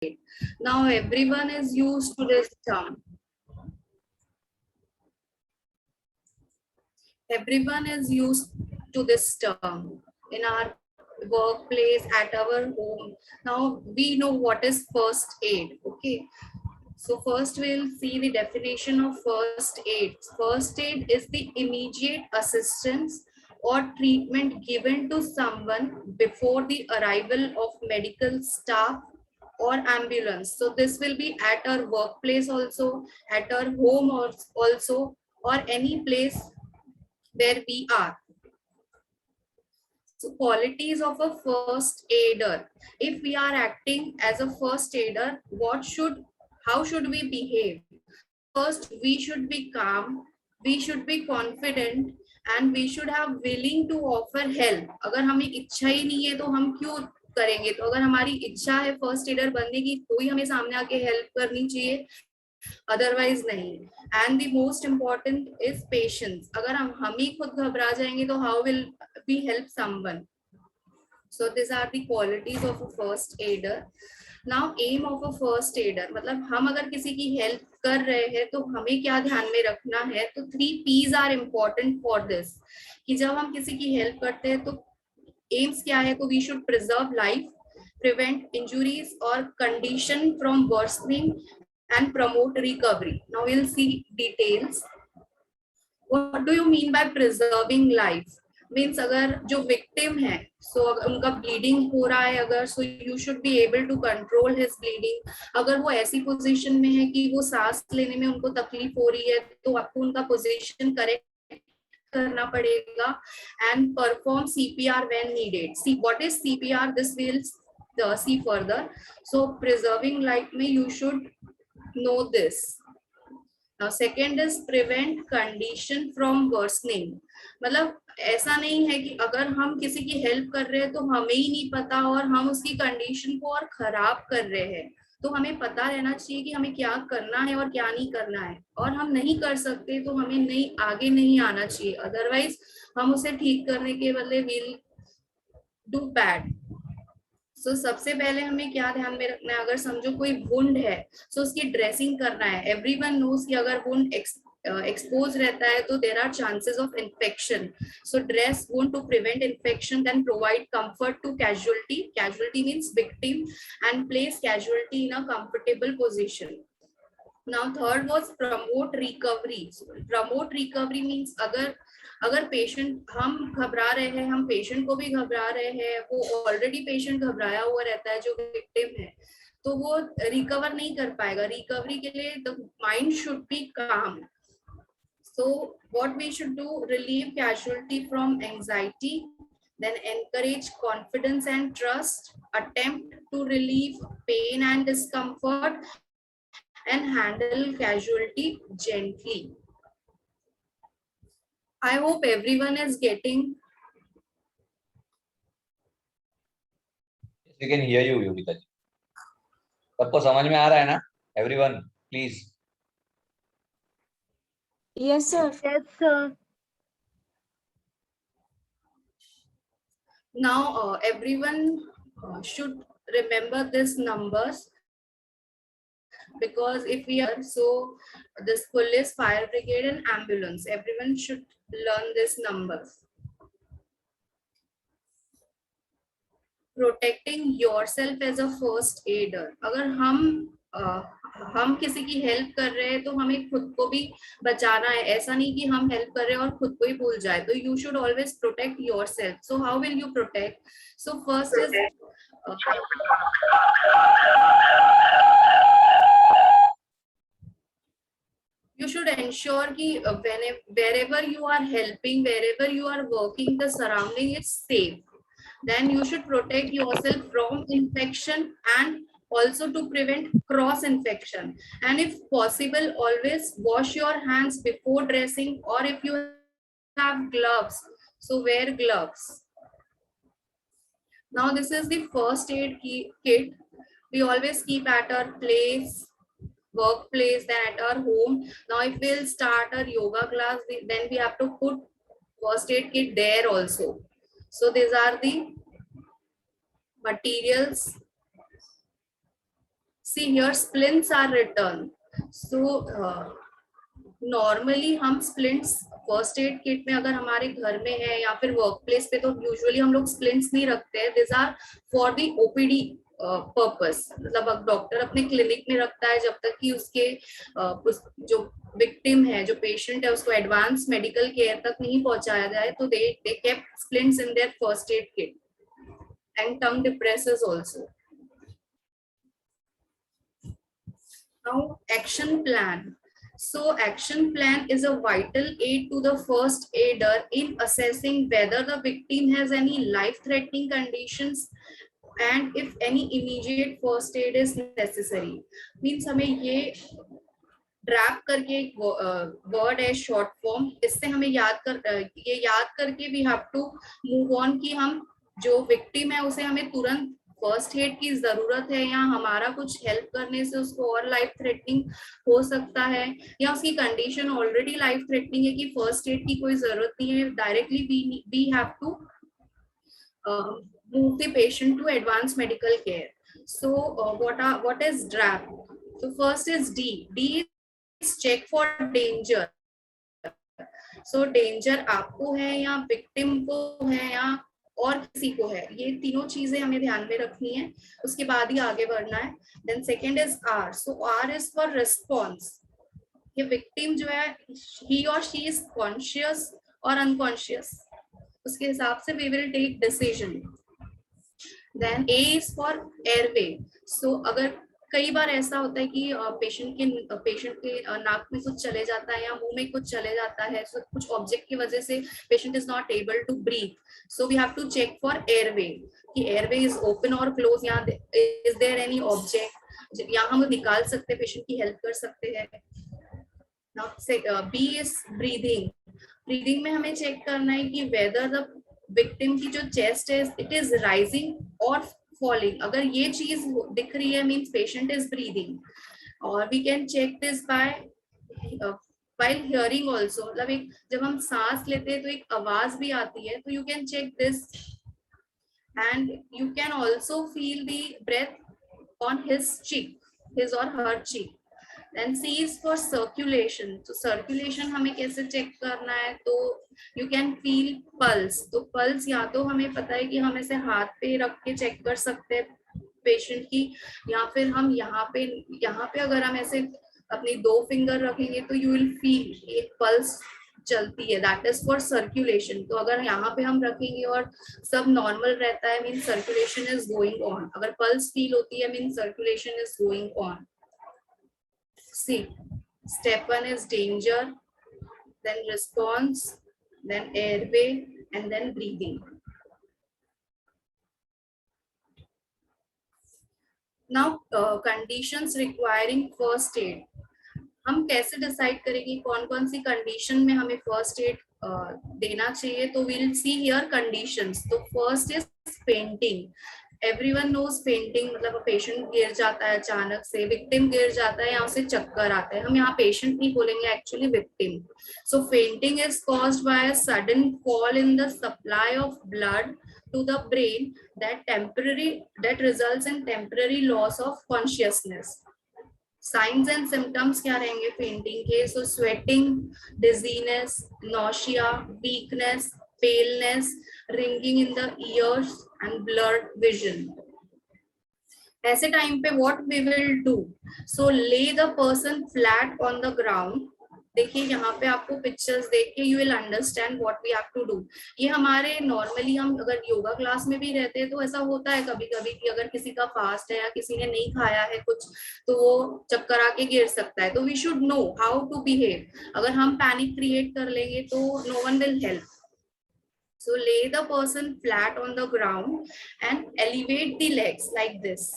aid. Now everyone is used to this term. Everyone is used to this term in our workplace, at our home. Now we know what is first aid. Okay. So first we'll see the definition of first aid. First aid is the immediate assistance or treatment given to someone before the arrival of medical staff or ambulance. So this will be at our workplace also, at our home also, or any place where we are. So qualities of a first aider. If we are acting as a first aider, how should we behave? First, we should be calm, we should be confident, and we should have willing to offer help. अगर हमें इच्छा ही नहीं है तो हम क्यों करेंगे? तो अगर हमारी इच्छा है फर्स्ट एडर बनने की तो ही हमें सामने आके हेल्प करनी चाहिए, अदरवाइज नहीं. And the most important is patience. अगर हम ही खुद घबरा जाएंगे तो how will we help someone? So these are the qualities of a first aider. Now aim of a first aider, मतलब हम अगर किसी की हेल्प कर रहे हैं तो हमें क्या ध्यान में रखना है? तो 3 P's are important for this. कि जब हम किसी की हेल्प करते हैं तो एम्स क्या है? तो we should preserve life, prevent injuries or condition from worsening, and promote recovery. Now we'll see details. What do you mean by preserving life? Means अगर जो विक्टिम है, सो अगर उनका ब्लीडिंग हो रहा है अगर, so you should be able to control his bleeding. अगर वो ऐसी पोजीशन में है कि वो सांस लेने में उनको तकलीफ हो रही है तो आपको उनका पोजीशन करेक्ट करना पड़ेगा. And perform CPR when needed. See what is CPR, this will see further. So preserving life में you should know this. Now second is prevent condition from worsening. मतलब ऐसा नहीं है कि अगर हम किसी की हेल्प कर रहे हैं तो हमें ही नहीं पता और हम उसकी कंडीशन को और खराब कर रहे हैं. तो हमें पता रहना चाहिए कि हमें क्या करना है और क्या नहीं करना है. और हम नहीं कर सकते तो हमें आगे नहीं आना चाहिए, अदरवाइज हम उसे ठीक करने के बदले विल डू बैड. सो सबसे पहले हमें क्या ध्यान में रखना है? अगर समझो कोई वुंड है सो उसकी ड्रेसिंग करना है. एवरीवन नोज कि अगर वुंड एक्सपोज रहता है तो there are chances of infection. So dress wound to prevent infection, then provide comfort to casualty. Casualty means victim, and place casualty in a comfortable position. Now third was promote recovery. Promote recovery means अगर patient, हम घबरा रहे हैं, हम patient को भी घबरा रहे हैं, वो ऑलरेडी पेशेंट घबराया हुआ रहता है जो विक्टिम है, तो वो रिकवर नहीं कर पाएगा. रिकवरी के लिए द माइंड शुड बी काम. So what we should do? Relieve casualty from anxiety, then encourage confidence and trust, attempt to relieve pain and discomfort, and handle casualty gently. I hope everyone is getting. We can hear you, Yogita ji. सबको समझ में आ रहा है ना? Everyone, please. Yes, sir. Yes, sir. Now everyone should remember these numbers, because if we are, so this police, fire brigade and ambulance, everyone should learn these numbers. Protecting yourself as a first aider. अगर हम किसी की help कर रहे हैं तो हमें खुद को भी बचाना है. ऐसा नहीं कि हम हेल्प कर रहे हैं और खुद को ही भूल जाए. तो you should always protect yourself. So how will you protect? So first is you should ensure ki wherever you are helping, wherever you are working, the surrounding is safe. Then you should protect yourself from infection and also to prevent cross infection. And if possible, always wash your hands before dressing, or if you have gloves, so wear gloves. Now this is the first aid kit. We always keep at our place, workplace, then at our home. Now if we'll start our yoga class, then we have to put first aid kit there also. So these are the materials. See here splints are written. So normally हम splints first aid kit में अगर हमारे घर में है या फिर work place पे तो यूजुअली हम लोग स्प्लिंट्स नहीं रखते हैं. This are for the OPD purpose. मतलब अब डॉक्टर अपने क्लिनिक में रखता है जब तक कि उसके जो विक्टिम है, जो पेशेंट है, उसको एडवांस मेडिकल केयर तक नहीं पहुंचाया जाए. तो they kept splints in their first aid kit. And tongue depressors also. Now action plan. So action plan is a vital aid to the first aider in assessing whether the victim has any life threatening conditions and if any immediate first aid is necessary. Means हमें ये ड्रैप करके एक word है short form, इससे हमें ये याद करके we have to move on कि हम जो विक्टिम है उसे हमें तुरंत फर्स्ट एड की जरूरत है या हमारा कुछ हेल्प करने से उसको और लाइफ थ्रेटनिंग हो सकता है या उसकी कंडीशन ऑलरेडी लाइफ थ्रेटनिंग है कि फर्स्ट एड की कोई जरूरत नहीं है. Directly we have to move the patient to advanced medical care. So what is DRAP? So first is D. D is check for danger. So danger आपको है या victim को है या और किसी को है, ये तीनों चीजें हमें ध्यान में रखनी है, उसके बाद ही आगे बढ़ना है. Then second is R. So R is for response. ये विक्टिम जो है ही और शी इज कॉन्शियस और अनकॉन्शियस, उसके हिसाब से we will take decision. Then A is for airway. So अगर कई बार ऐसा होता है कि पेशेंट के नाक में कुछ चले जाता है या मुंह में कुछ चले जाता है, so कुछ ऑब्जेक्ट की वजह से patient is not able to breathe. So we have to check for airway कि एयरवे इज ओपन और क्लोज, या इज देयर एनी ऑब्जेक्ट, यहाँ हम निकाल सकते हैं, पेशेंट की हेल्प कर सकते हैं. B is breathing. ब्रीदिंग में हमें चेक करना है कि वेदर द विक्टिम की जो चेस्ट है इट इज राइजिंग और फॉलिंग. अगर ये चीज दिख रही है मींस पेशेंट इज ब्रीदिंग. और we can check this by while hearing also. मतलब एक जब हम सांस लेते हैं तो एक आवाज भी आती है, तो you can check this. And you can also feel the breath on his cheek, his और her cheek. Then C is for circulation. तो circulation हमें कैसे चेक करना है, तो you can feel pulse. तो pulse या तो हमें पता है कि हम ऐसे हाथ पे रख के चेक कर सकते हैं पेशेंट की, या फिर हम यहाँ पे अगर हम ऐसे अपनी 2 फिंगर रखेंगे तो you will feel एक पल्स चलती है. That is for circulation. तो अगर यहाँ पे हम रखेंगे और सब नॉर्मल रहता है mean circulation is going on. अगर पल्स फील होती है mean circulation is going on. C. Step 1 is danger, then response, then airway, and then breathing. Now, conditions requiring first aid. हम कैसे डिसाइड करेंगे कौन कौन सी कंडीशन में हमें फर्स्ट एड देना चाहिए, तो विल सी हियर कंडीशंस. तो first is fainting. Everyone knows fainting, मतलब पेशेंट गिर जाता है अचानक से, विक्टिम गिर जाता है या उसे चक्कर आता है. हम यहाँ पेशेंट नहीं बोलेंगे, actually victim. So fainting is caused by a sudden fall in the supply of blood to the brain that results in temporary loss of consciousness. Signs and symptoms क्या रहेंगे फेंटिंग के? So sweating, dizziness, nausea, weakness, paleness, ringing in the ears and blurred vision. ऐसे time पे what we will do? So lay the person flat on the ground. देखिए यहाँ पे आपको pictures देख के you will understand what we have to do. ये हमारे नॉर्मली हम अगर योगा क्लास में भी रहते हैं तो ऐसा होता है कभी कभी कि अगर किसी का फास्ट है या किसी ने नहीं खाया है कुछ तो वो चक्कर आके गिर सकता है. तो we should know how to behave. अगर हम पैनिक क्रिएट कर लेंगे तो no one will help. So lay the person flat on the ground and elevate the legs like this.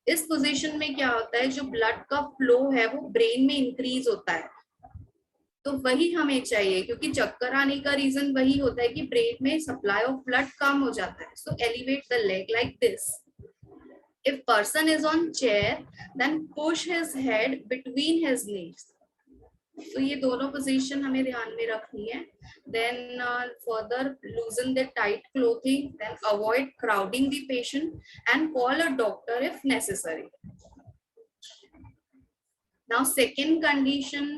इस पोजीशन में क्या होता है, जो ब्लड का फ्लो है वो ब्रेन में इंक्रीज होता है. तो वही हमें चाहिए क्योंकि चक्कर आने का रीजन वही होता है कि ब्रेन में सप्लाई ऑफ ब्लड कम हो जाता है. So elevate the leg like this. If person is on chair then push his head between his knees. तो ये दोनों पोजीशन हमें ध्यान में रखनी है. Then further loosen the tight clothing, then avoid crowding the patient and call a doctor if necessary. Now second condition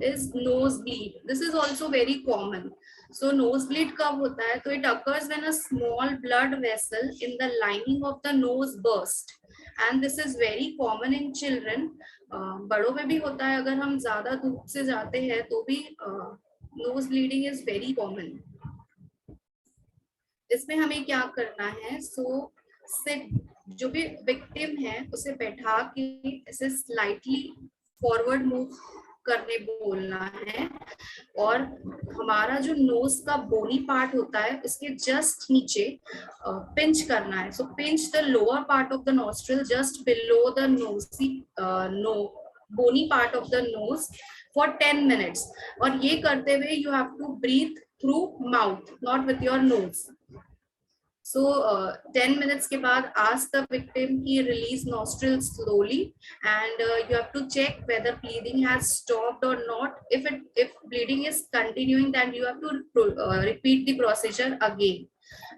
is nosebleed. This is also very common. So nosebleed कब होता है? तो it occurs when a small blood vessel in the lining of the nose burst, and this is very common in children. बड़ों में भी होता है, अगर हम ज्यादा धूप से जाते हैं तो भी nose bleeding is very common. इसमें हमें क्या करना है? सो सिट, जो भी विक्टिम है उसे बैठा के ऐसे स्लाइटली फॉरवर्ड मूव करने बोलना है, और हमारा जो नोज का बोनी पार्ट होता है उसके जस्ट नीचे पिंच करना है. So pinch the lower part of the nostril just below the no bony part of the nose for 10 minutes. और ये करते हुए you have to breathe through mouth, not with your nose. So 10 minutes के बाद ask the victim की release nostrils slowly, and you have to check whether bleeding has stopped or not. If bleeding is continuing, then you have to repeat the procedure again.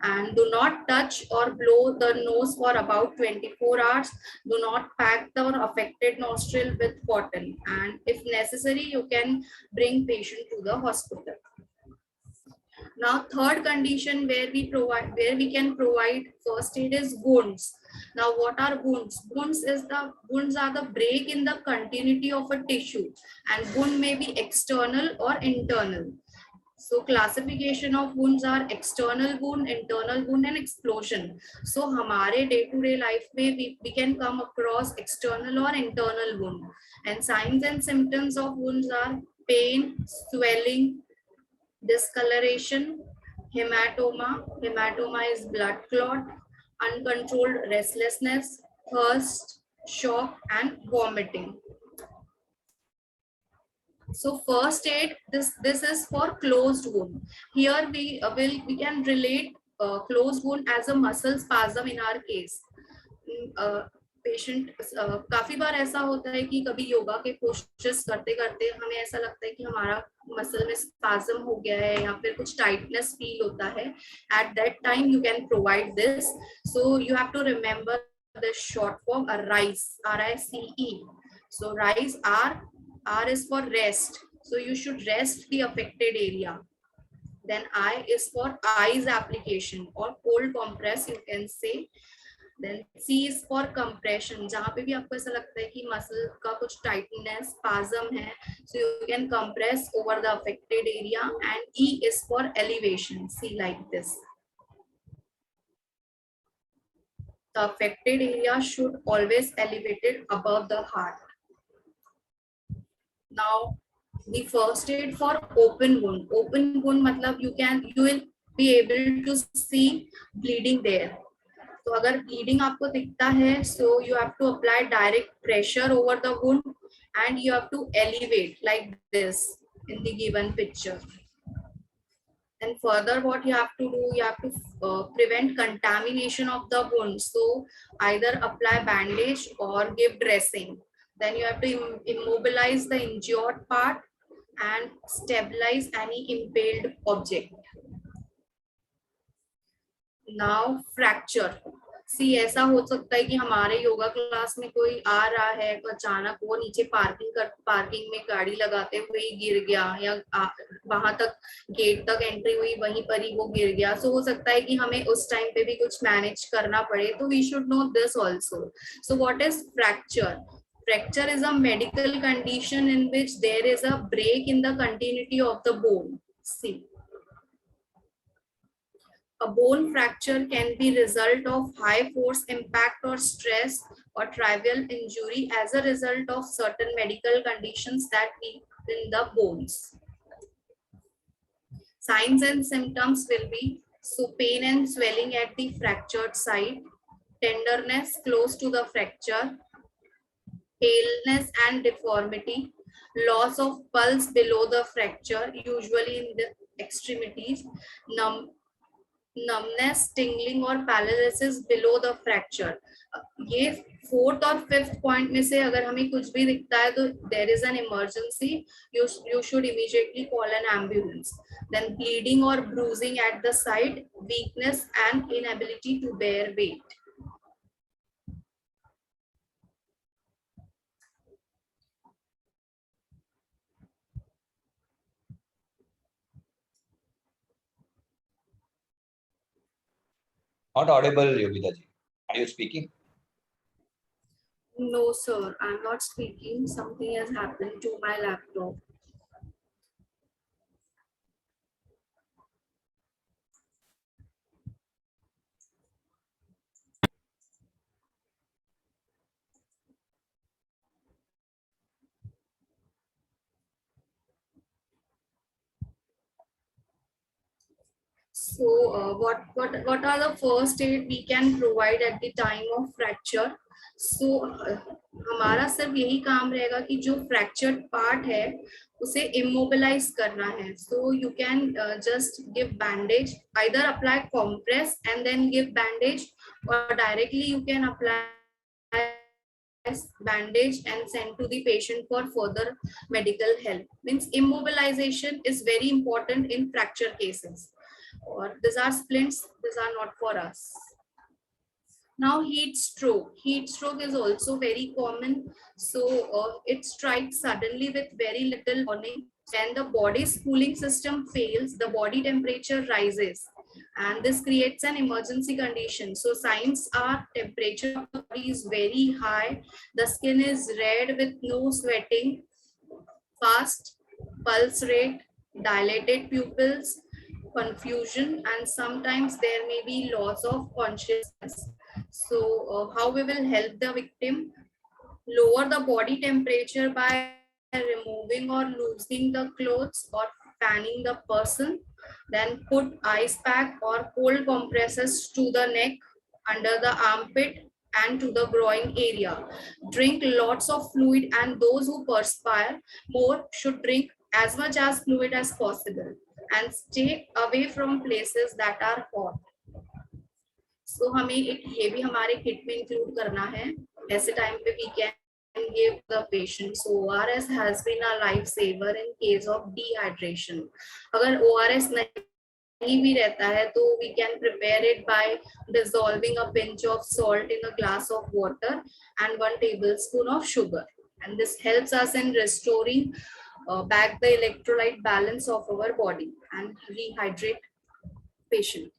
And do not touch or blow the nose for about 24 hours. Do not pack the affected nostril with cotton, and if necessary you can bring patient to the hospital. Now third condition where we can provide first aid is wounds. Now what are wounds? Wounds are the break in the continuity of a tissue, and wound may be external or internal. So classification of wounds are external wound, internal wound and explosion. So हमारे day to day life में we can come across external or internal wound, and signs and symptoms of wounds are pain, swelling, discoloration, hematoma is blood clot, uncontrolled restlessness, thirst, shock and vomiting. So first aid, this is for closed wound. Here we can relate closed wound as a muscle spasm in our case. Patient काफी बार ऐसा होता है कि कभी योगा के postures करते करते हमें ऐसा लगता है कि हमारा मसल में स्पाज्म हो गया है या फिर कुछ टाइटनेस फील होता है. At that time you can provide this. So you have to remember the short form RICE, RICE. So RICE, R is for rest, so you should rest the affected area. Then I is for eyes application or cold compress you can say. Then C is for compression, जहाँ पे भी आपको ऐसा लगता है कि muscle का कुछ टाइटनेस स्पाज्म है, so you can compress over the affected area. And E is for elevation, see like this. The affected area should always elevated above the heart. Now the first aid for open wound. Open wound मतलब you will be able to see bleeding there. तो अगर bleeding आपको दिखता है, so you have to apply direct pressure over the wound and you have to elevate like this in the given picture. And further what you have to do, you have to prevent contamination of the wound. So either apply bandage or give dressing. Then you have to immobilize the injured part and stabilize any impaled object. Now fracture. सी ऐसा हो सकता है कि हमारे yoga class में कोई आ रहा है तो अचानक वो नीचे पार्किंग में गाड़ी लगाते हुए ही गिर गया, या वहां तक गेट तक एंट्री हुई वहीं पर ही वो गिर गया. सो हो सकता है कि हमें उस टाइम पे भी कुछ मैनेज करना पड़े, तो we should know this also. So what is fracture? Fracture is a medical condition in which there is a break in the continuity of the bone. See, a bone fracture can be result of high force impact or stress or trivial injury as a result of certain medical conditions that weaken the bones. Signs and symptoms will be pain and swelling at the fractured site, tenderness close to the fracture, paleness and deformity, loss of pulse below the fracture, usually in the extremities, numbness, tingling or paralysis below the fracture. ये fourth और fifth point में से अगर हमें कुछ भी दिखता है तो there is an emergency, you should immediately call an ambulance. Then bleeding or bruising at the site, weakness and inability to bear weight. Not audible, Yogita ji. Are you speaking? No, sir, I'm not speaking. Something has happened to my laptop. So, what are the first aid we can provide at the time of fracture? So, हमारा सिर्फ यही काम रहेगा कि जो fractured part है उसे immobilize करना है. So you can just give bandage, either apply compress and then give bandage, or directly you can apply bandage and send to the patient for further medical help. Means immobilization is very important in fracture cases. Or these are splints, these are not for us. Now heat stroke. Heat stroke is also very common. So it strikes suddenly with very little warning. When the body's cooling system fails, the body temperature rises, and this creates an emergency condition. So signs are temperature of the body is very high, the skin is red with no sweating, fast pulse rate, dilated pupils, confusion, and sometimes there may be loss of consciousness. So, how we will help the victim? Lower the body temperature by removing or loosening the clothes or fanning the person. Then put ice pack or cold compresses to the neck, under the armpit, and to the groin area. Drink lots of fluid, and those who perspire more should drink as much as fluid as possible and stay away from places that are hot. So हमें एक ये भी हमारे kit में include करना है. ऐसे time पे we can give the patient. So ORS has been a lifesaver in case of dehydration. अगर ORS नहीं भी रहता है तो we can prepare it by dissolving a pinch of salt in a glass of water and 1 tablespoon of sugar, and this helps us in restoring back the electrolyte balance of our body and rehydrate patient.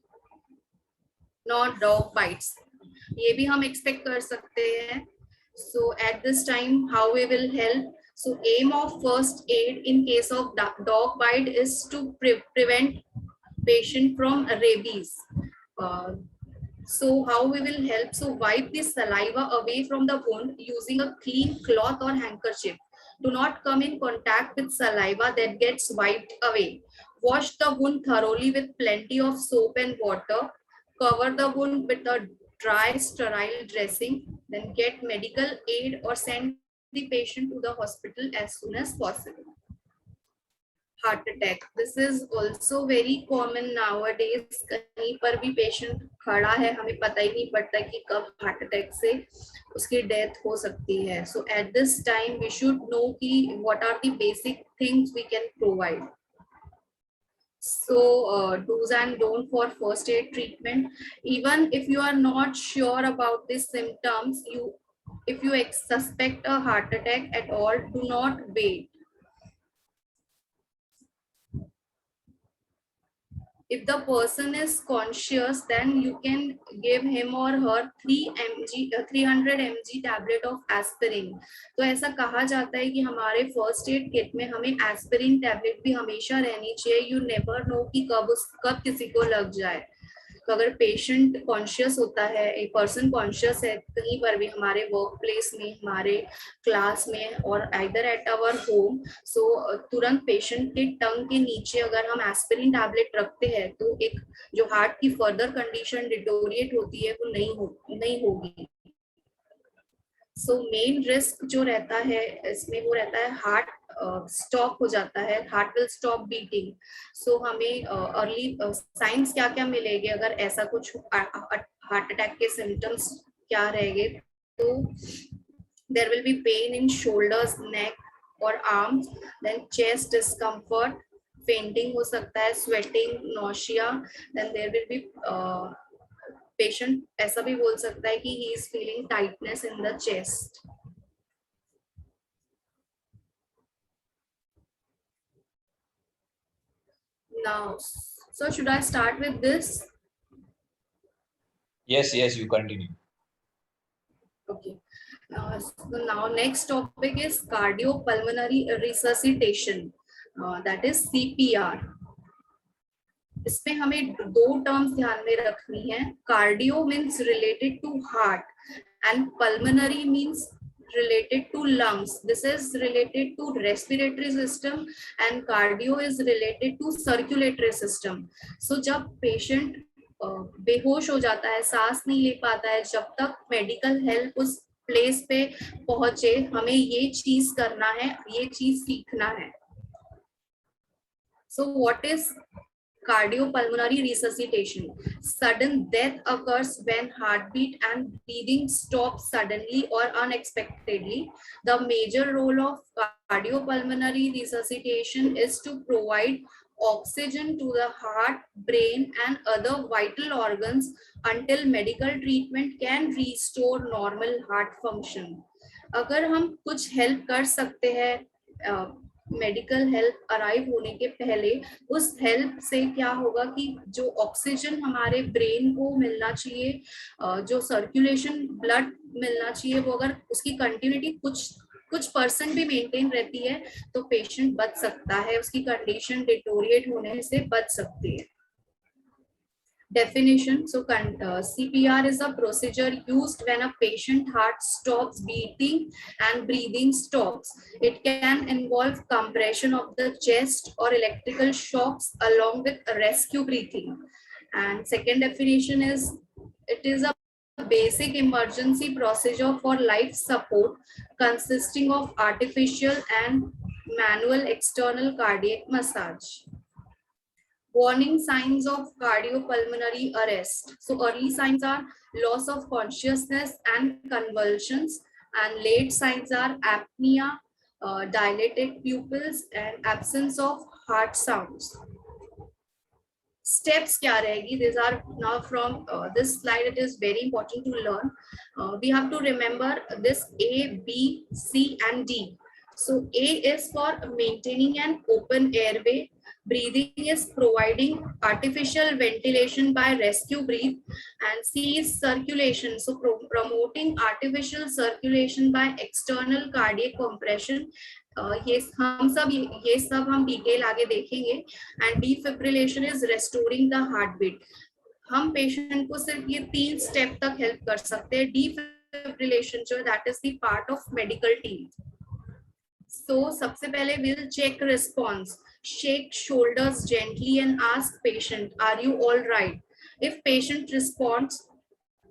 Not dog bites, ये भी हम expect कर सकते हैं. So at this time how we will help? So aim of first aid in case of dog bite is to prevent patient from rabies. Uh, so how we will help? So wipe the saliva away from the wound using a clean cloth or handkerchief. Do not come in contact with saliva that gets wiped away. Wash the wound thoroughly with plenty of soap and water. Cover the wound with a dry sterile dressing. Then get medical aid or send the patient to the hospital as soon as possible. Heart attack, this is also very common nowadays. कहीं पर भी patient खड़ा है, हमें पता ही नहीं पड़ता कि कब हार्ट अटैक से उसकी डेथ हो सकती है. So at this time we should know कि what are the basic things we can provide. So do's and don't for first aid treatment. Even if you are not sure about the symptoms, if you suspect a heart attack at all, do not wait. If the person is conscious, then you can give him or her 300 mg tablet of aspirin. तो ऐसा कहा जाता है कि हमारे first aid kit में हमें aspirin tablet भी हमेशा रहनी चाहिए. यू नेवर नो कि कब किसी को लग जाए. तो अगर पेशेंट कॉन्शियस होता है, एक पर्सन कॉन्शियस है कहीं पर भी, हमारे वर्क प्लेस में, हमारे क्लास में, और आइदर एट आवर होम, सो तुरंत पेशेंट के टंग के नीचे अगर हम एस्पिरिन टैबलेट रखते हैं तो एक जो हार्ट की फर्दर कंडीशन डिटोरिएट होती है वो नहीं होगी. सो मेन रिस्क जो रहता है इसमें वो रहता है हार्ट स्टॉप हो जाता है, हार्ट विल स्टॉप बीटिंग. सो हमें अर्ली साइंस क्या क्या मिलेंगे अगर ऐसा कुछ हार्ट अटैक के सिम्टम्स क्या रहेंगे? तो there will be pain in shoulders, neck और arms, then chest discomfort, fainting हो सकता है, sweating, nausea, then there will be patient ऐसा भी बोल सकता है कि he is feeling tightness in the chest. Now, so should I start with this? Yes, yes, you continue. Okay. So now next topic is cardiopulmonary resuscitation, that is CPR. इसमें हमें दो terms ध्यान में रखनी है. Cardio means related to heart and pulmonary means related to lungs. This is related to respiratory system and cardio is related to circulatory system. So जब patient बेहोश हो जाता है, सांस नहीं ले पाता है, जब तक मेडिकल हेल्प उस प्लेस पे पहुंचे, हमें ये चीज करना है, ये चीज सीखना है. So what is cardiopulmonary resuscitation? Sudden death occurs when heartbeat and breathing stop suddenly or unexpectedly. The major role of cardiopulmonary resuscitation is to provide oxygen to the heart, brain and other vital organs until medical treatment can restore normal heart function. अगर हम कुछ help कर सकते हैं medical help arrive होने के पहले, उस हेल्प से क्या होगा कि जो ऑक्सीजन हमारे ब्रेन को मिलना चाहिए, जो सर्कुलेशन ब्लड मिलना चाहिए, वो अगर उसकी कंटिन्यूटी कुछ परसेंट भी मेंटेन रहती है तो पेशेंट बच सकता है, उसकी कंडीशन डिटोरिएट होने से बच सकती है. Definition. So CPR is a procedure used when a patient heart stops beating and breathing stops. It can involve compression of the chest or electrical shocks along with rescue breathing. And second definition is, it is a basic emergency procedure for life support consisting of artificial and manual external cardiac massage. Warning signs of cardiopulmonary arrest. So early signs are loss of consciousness and convulsions, and late signs are apnea, dilated pupils and absence of heart sounds. Steps kya rahegi? These are now from this slide. It is very important to learn. We have to remember this A, B, C and D. So A is for maintaining an open airway. Breathing is providing artificial ventilation by rescue breath, and C is circulation, so promoting artificial circulation by external cardiac compression. ये सब हम detail आगे देखेंगे. And defibrillation is restoring the heart beat. हम patient को सिर्फ ये 3 step तक हेल्प कर सकते हैं. डिफिब्रिलेशन जो है that is the part of medical team. So सबसे पहले we'll check response. Shake shoulders gently and ask patient, are you all right? If patient responds,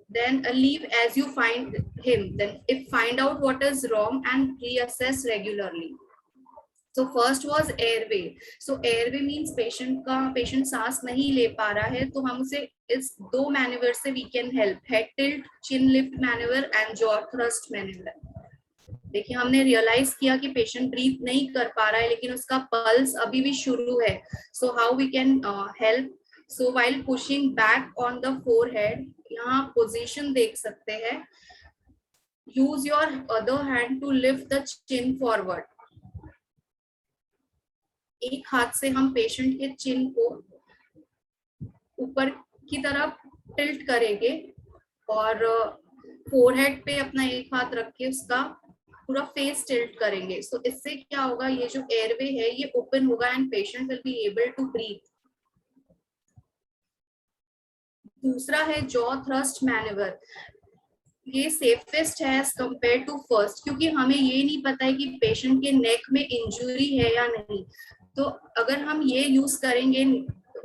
then leave as you find him. Then if find out what is wrong and reassess regularly. So first was airway. So airway means patient सांस नहीं ले पा रहा है, तो हम उसे इस 2 मैन्यूवर से we can help. Head tilt, chin lift maneuver and jaw thrust maneuver. देखिए हमने रियलाइज किया कि पेशेंट ब्रीथ नहीं कर पा रहा है, लेकिन उसका पल्स अभी भी शुरू है. So how we can help? So while pushing back on the forehead, यहाँ पोजीशन देख सकते हैं. Use your other hand to lift the chin forward. एक हाथ से हम पेशेंट के चिन को ऊपर की तरफ टिल्ट करेंगे और फोरहेड पे अपना एक हाथ रख के उसका पूरा फेस टिल्ट करेंगे. सो इससे क्या होगा, ये जो एयरवे है ये ओपन होगा and patient will be able to breathe. दूसरा है जॉ थ्रस्ट मैन्यूवर. ये सेफेस्ट है एज कंपेयर टू फर्स्ट, क्योंकि हमें ये नहीं पता है कि पेशेंट के नेक में इंजुरी है या नहीं. तो अगर हम ये यूज करेंगे,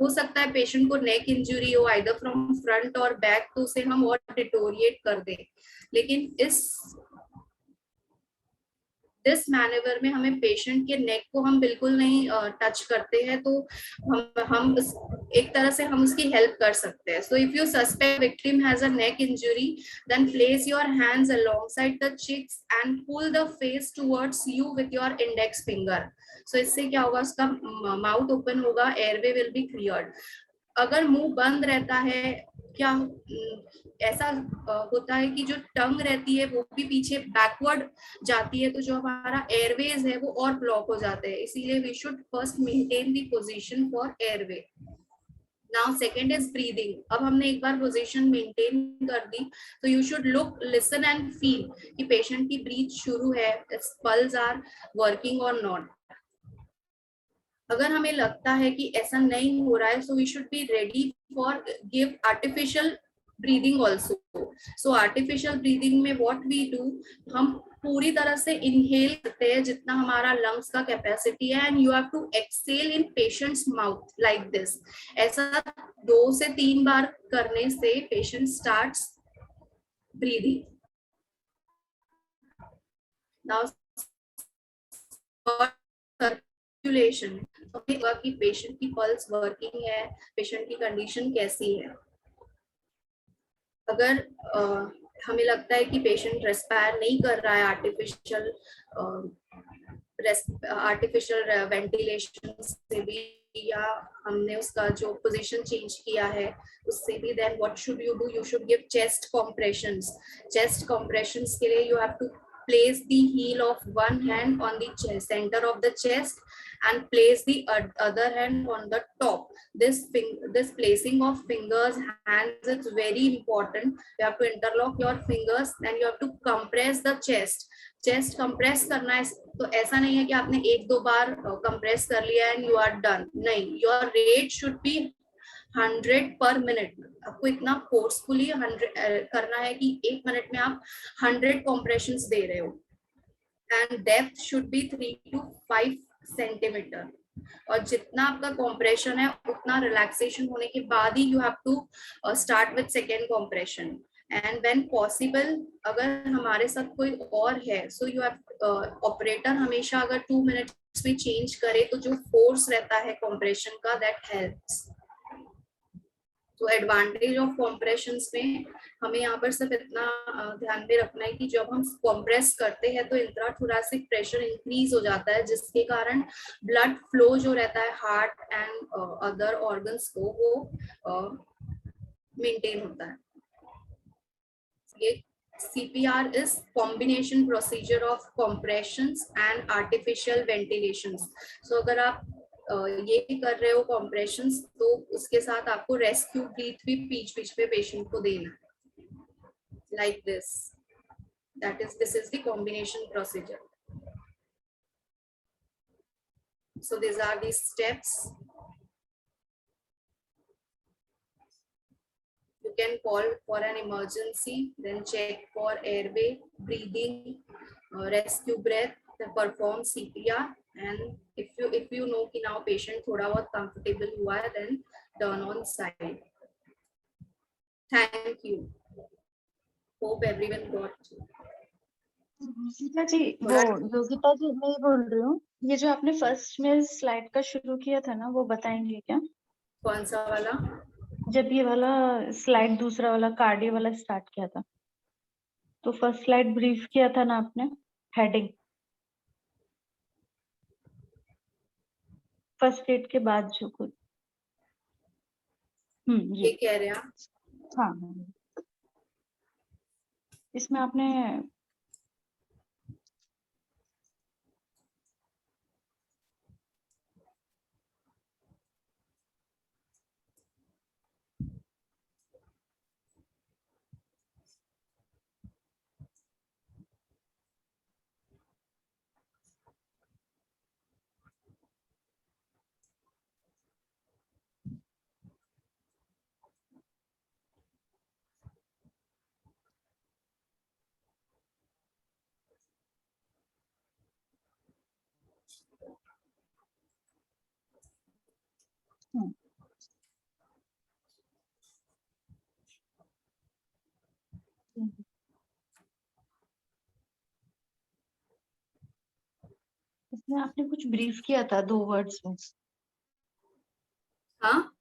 हो सकता है पेशेंट को नेक इंजुरी हो आइदर फ्रॉम फ्रंट और बैक, तो उसे हम और डिटोरिएट कर दें. लेकिन इस मैन्यूवर में हमें पेशेंट के नेक को हम बिल्कुल नहीं टच करते हैं, तो हम एक तरह से हम उसकी हेल्प कर सकते हैं. So if you suspect victim has a neck injury, then place your hands alongside the cheeks and pull the face towards you with your index finger. So इससे क्या होगा, उसका माउथ ओपन होगा, एयरवे विल बी क्लियर्ड. अगर मुंह बंद रहता है, क्या ऐसा होता है कि जो टंग रहती है वो भी पीछे बैकवर्ड जाती है, तो जो हमारा एयरवेज है वो और ब्लॉक हो जाते हैं. इसीलिए we should first maintain the position for airway. Now second is breathing. अब हमने एक बार पोजीशन मेंटेन कर दी, तो you should look, listen and feel कि पेशेंट की ब्रीथ शुरू है, पल्स आर वर्किंग और नॉट. अगर हमें लगता है कि ऐसा नहीं हो रहा है, so we should be ready for give artificial breathing also. So artificial breathing में व्हाट वी डू, हम पूरी तरह से इनहेल करते हैं जितना हमारा लंग्स का कैपेसिटी है, and you have to exhale in patients mouth like this. ऐसा 2 से 3 बार करने से patient starts breathing. Now circulation, कि पेशेंट की पल्स वर्किंग है, पेशेंट की कंडीशन कैसी है. अगर हमें लगता है कि पेशेंट रेस्पायर नहीं कर रहा है, आर्टिफिशियल वेंटिलेशन से भी, या हमने उसका जो पोजीशन चेंज किया है उससे भी, then what should you do, you should give chest compressions. Chest compressions के लिए you have to place the heel of one hand on the center of the chest and place the other hand on the top. This placing of fingers, hands is very important. You have to interlock your fingers and you have to compress the chest. Chest compress करना है, तो ऐसा नहीं है कि आपने 1-2 बार compress कर लिया एंड यू आर डन. नहीं, योर रेट शुड बी 100 पर मिनट. आपको इतना फोर्सफुली 100 करना है कि 1 मिनट में आप 100 कॉम्प्रेशंस दे रहे हो. And depth should be 3 to 5 centimetre. और जितना आपका कॉम्प्रेशन है उतना रिलैक्सेशन होने के बाद ही you have to start with second compression. And when possible, अगर हमारे साथ कोई और है, सो यू हैव ऑपरेटर हमेशा अगर 2 मिनट्स में चेंज करे तो जो फोर्स रहता है कॉम्प्रेशन का, दैट हेल्प्स. तो एडवांटेज ऑफ कॉम्प्रेशंस में हमें यहाँ पर सिर्फ इतना ध्यान में रखना है कि जब हम कॉम्प्रेस करते हैं तो इंट्राथोरैसिक प्रेशर इंक्रीज हो जाता है, जिसके कारण ब्लड फ्लो जो रहता है हार्ट एंड अदर ऑर्गन्स को, वो मेंटेन होता है. ये CPR is combination procedure of compressions and artificial ventilations. So अगर आप ये कर रहे हो compressions, तो उसके साथ आपको rescue breath भी बीच-बीच पे patient को देना है, like this. This is the combination procedure. So these are the steps. You can call for an emergency, then check for airway, breathing, rescue breath, then perform CPR, and if you know कि now patient थोड़ा बहुत comfortable हुआ है, then turn on side. Thank you. Hope everyone got. Yogita जी, योगिता जी मैं बोल रही हूँ, ये जो आपने फर्स्ट में स्लाइड का शुरू किया था ना, वो बताएंगे क्या? कौन सा वाला? जब ये वाला स्लाइड दूसरा वाला कार्डियो वाला स्टार्ट किया था, तो फर्स्ट स्लाइड ब्रीफ किया था ना आपने, हेडिंग फर्स्ट एड के बाद जो कुछ ये कह रहे हैं? हाँ, इसमें आपने इसमें आपने कुछ ब्रीफ किया था 2 वर्ड्स में. हाँ,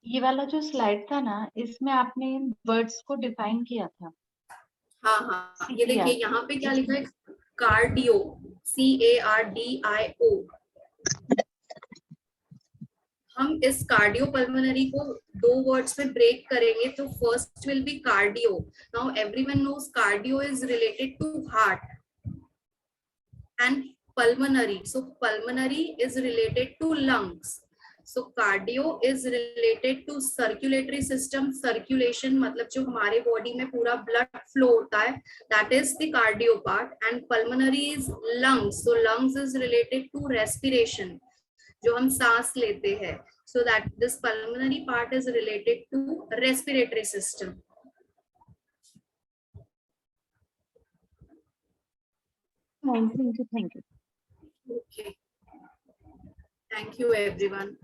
ये वाला जो स्लाइड था ना, इसमें आपने इन वर्ड्स को डिफाइन किया था. हाँ, ये देखिए यहाँ पे क्या लिखा है, कार्डियो, CARDIO. हम इस कार्डियो पल्मोनरी को 2 वर्ड्स में ब्रेक करेंगे, तो first will be cardio. Now everyone knows cardio is related to heart and pulmonary. So pulmonary is related to lungs. So cardio is related to circulatory system. Circulation मतलब जो हमारे body में पूरा blood flow होता है, that is the cardio part. And pulmonary is lungs. So lungs is related to respiration, जो हम सांस लेते हैं. So that this pulmonary part is related to respiratory system. Thank you. Okay. Thank you, everyone.